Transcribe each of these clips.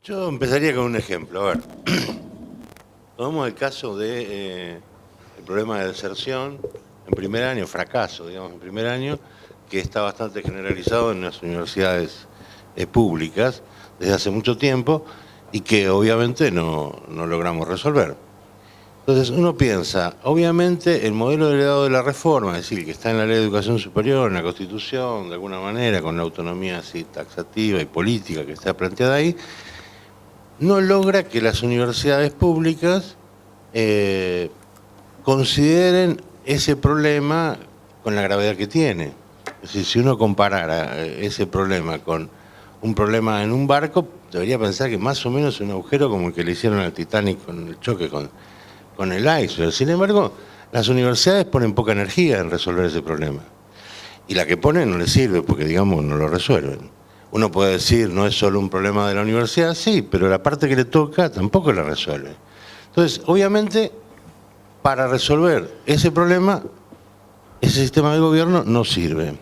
Yo empezaría con un ejemplo. A ver, tomamos el caso de el problema de deserción en primer año, fracaso, digamos, en primer año, que está bastante generalizado en las universidades públicas desde hace mucho tiempo y que obviamente no logramos resolver. Entonces uno piensa, obviamente el modelo heredado de la reforma, es decir, que está en la Ley de Educación Superior, en la Constitución, de alguna manera, con la autonomía así taxativa y política que está planteada ahí, no logra que las universidades públicas consideren ese problema con la gravedad que tiene. Es decir, si uno comparara ese problema con un problema en un barco, debería pensar que más o menos es un agujero como el que le hicieron al Titanic con el choque con el iceberg. Sin embargo, las universidades ponen poca energía en resolver ese problema. Y la que ponen no les sirve porque, digamos, no lo resuelven. Uno puede decir, no es solo un problema de la universidad, sí, pero la parte que le toca tampoco la resuelve. Entonces, obviamente, para resolver ese problema, ese sistema de gobierno no sirve.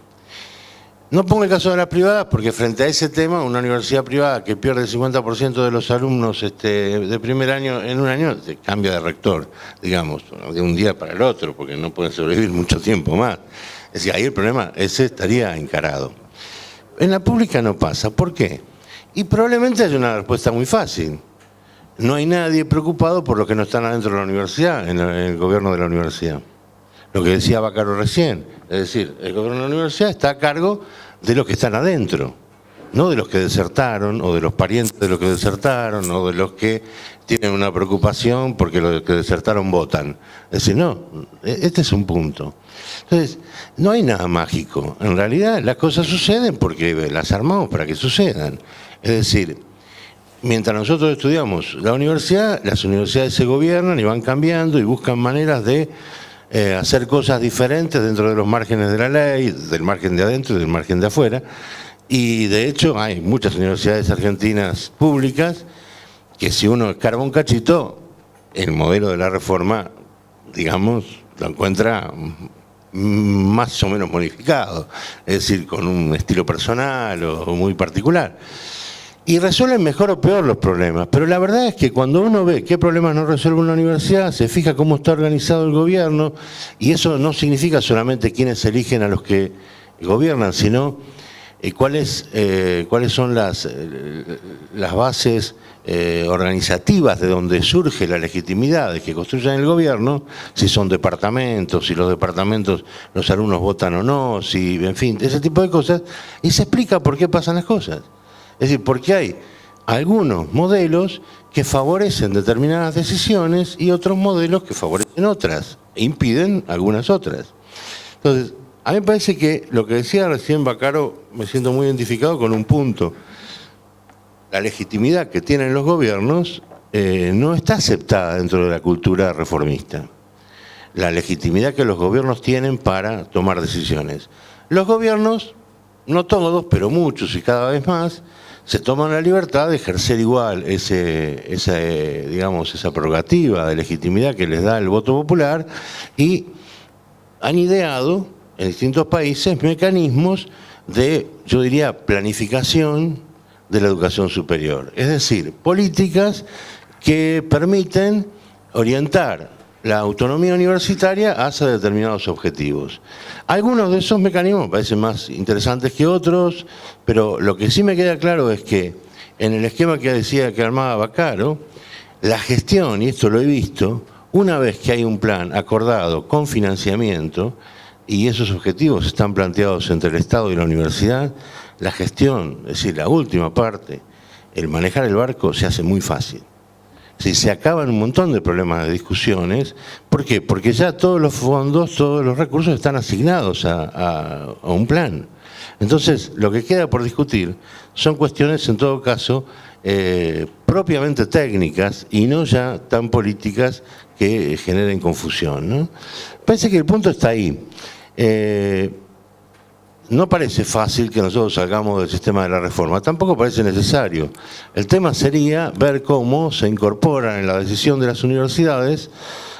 No pongo el caso de las privadas, porque frente a ese tema, una universidad privada que pierde el 50% de los alumnos de primer año en un año, cambia de rector, digamos, de un día para el otro, porque no pueden sobrevivir mucho tiempo más. Es decir, ahí el problema ese estaría encarado. En la pública no pasa. ¿Por qué? Y probablemente hay una respuesta muy fácil. No hay nadie preocupado por los que no están adentro de la universidad, en el gobierno de la universidad. Lo que decía Bacaro recién, es decir, el gobierno de la universidad está a cargo de los que están adentro, no de los que desertaron, o de los parientes de los que desertaron, o de los que tienen una preocupación porque los que desertaron votan. Es decir, no, este es un punto. Entonces, no hay nada mágico. En realidad, las cosas suceden porque las armamos para que sucedan. Es decir, mientras nosotros estudiamos la universidad, las universidades se gobiernan y van cambiando y buscan maneras de hacer cosas diferentes dentro de los márgenes de la ley, del margen de adentro y del margen de afuera. Y de hecho hay muchas universidades argentinas públicas que si uno escarba un cachito, el modelo de la reforma, digamos, lo encuentra más o menos modificado, es decir, con un estilo personal o muy particular. Y resuelven mejor o peor los problemas, pero la verdad es que cuando uno ve qué problemas no resuelve una universidad, se fija cómo está organizado el gobierno, y eso no significa solamente quiénes eligen a los que gobiernan, sino cuáles son las bases organizativas de donde surge la legitimidad de que construyan el gobierno, si son departamentos, si los departamentos los alumnos votan o no, si, en fin, ese tipo de cosas, y se explica por qué pasan las cosas. Es decir, porque hay algunos modelos que favorecen determinadas decisiones y otros modelos que favorecen otras, e impiden algunas otras. Entonces, a mí me parece que lo que decía recién Bacaro, me siento muy identificado con un punto. La legitimidad que tienen los gobiernos no está aceptada dentro de la cultura reformista. La legitimidad que los gobiernos tienen para tomar decisiones. Los gobiernos, no todos, pero muchos y cada vez más, se toman la libertad de ejercer igual esa prerrogativa de legitimidad que les da el voto popular y han ideado en distintos países mecanismos de, yo diría, planificación de la educación superior. Es decir, políticas que permiten orientar la autonomía universitaria hacia determinados objetivos. Algunos de esos mecanismos me parecen más interesantes que otros, pero lo que sí me queda claro es que en el esquema que decía que armaba Bacaro, la gestión, y esto lo he visto, una vez que hay un plan acordado con financiamiento y esos objetivos están planteados entre el Estado y la universidad, la gestión, es decir, la última parte, el manejar el barco se hace muy fácil. Si se acaban un montón de problemas de discusiones. ¿Por qué? Porque ya todos los fondos, todos los recursos están asignados a un plan. Entonces, lo que queda por discutir son cuestiones, en todo caso, propiamente técnicas y no ya tan políticas que generen confusión, ¿no? Parece que el punto está ahí. No parece fácil que nosotros salgamos del sistema de la reforma, tampoco parece necesario. El tema sería ver cómo se incorporan en la decisión de las universidades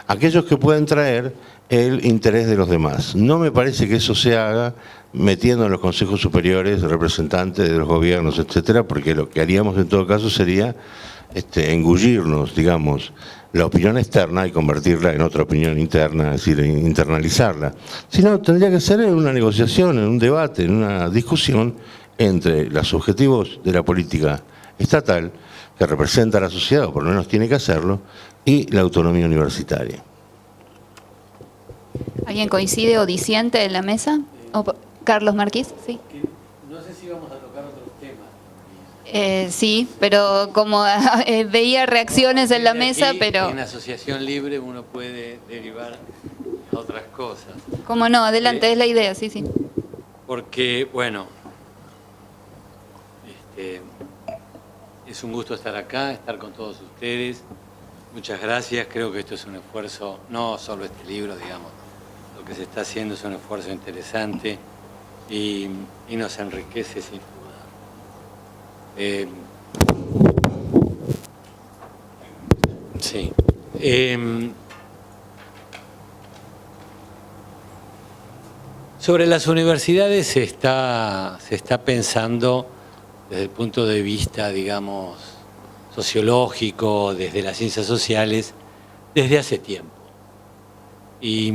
aquellos que pueden traer el interés de los demás. No me parece que eso se haga metiendo en los consejos superiores representantes de los gobiernos, etcétera, porque lo que haríamos en todo caso sería engullirnos, digamos, la opinión externa y convertirla en otra opinión interna, es decir, internalizarla. Sino tendría que ser en una negociación, en un debate, en una discusión entre los objetivos de la política estatal, que representa a la sociedad, o por lo menos tiene que hacerlo, y la autonomía universitaria. ¿Alguien coincide o disiente en la mesa? Carlos Marquís, sí. No sé si vamos a tocar otros temas. Sí, pero como veía reacciones en la mesa, pero... En asociación libre uno puede derivar a otras cosas. Como no, adelante, es la idea, sí, sí. Porque, bueno, es un gusto estar acá, estar con todos ustedes. Muchas gracias, creo que esto es un esfuerzo, no solo este libro, digamos, lo que se está haciendo es un esfuerzo interesante y nos enriquece sin duda. Sí. Sobre las universidades se está pensando desde el punto de vista, digamos, sociológico, desde las ciencias sociales, desde hace tiempo. Y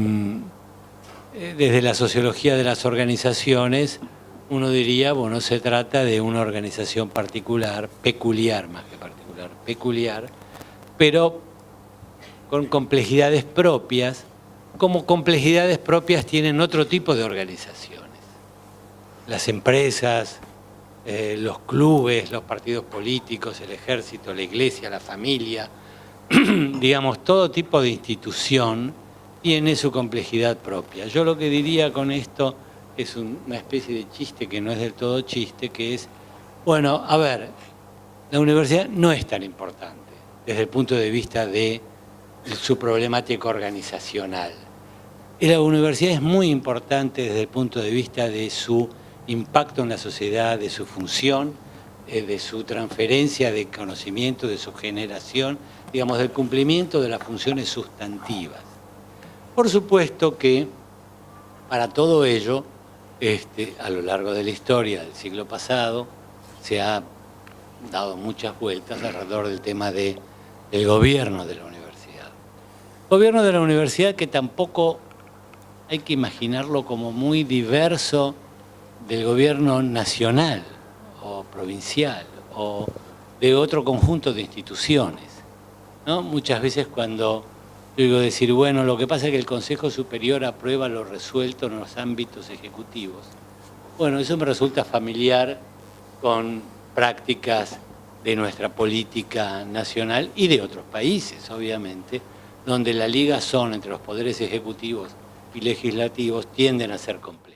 desde la sociología de las organizaciones, uno diría, bueno, se trata de una organización particular, peculiar más que particular, peculiar, pero con complejidades propias, como complejidades propias tienen otro tipo de organizaciones. Las empresas, los clubes, los partidos políticos, el ejército, la iglesia, la familia, digamos, todo tipo de institución tiene su complejidad propia. Yo lo que diría con esto es una especie de chiste que no es del todo chiste, que es, bueno, a ver, la universidad no es tan importante desde el punto de vista de su problemática organizacional. La universidad es muy importante desde el punto de vista de su impacto en la sociedad, de su función, de su transferencia de conocimiento, de su generación, digamos, del cumplimiento de las funciones sustantivas. Por supuesto que para todo ello, a lo largo de la historia del siglo pasado, se ha dado muchas vueltas alrededor del tema del gobierno de la universidad. Gobierno de la universidad que tampoco hay que imaginarlo como muy diverso del gobierno nacional o provincial o de otro conjunto de instituciones, ¿no? Muchas veces cuando yo digo decir, bueno, lo que pasa es que el Consejo Superior aprueba lo resuelto en los ámbitos ejecutivos. Bueno, eso me resulta familiar con prácticas de nuestra política nacional y de otros países, obviamente, donde la ligazón entre los poderes ejecutivos y legislativos tienden a ser complejas.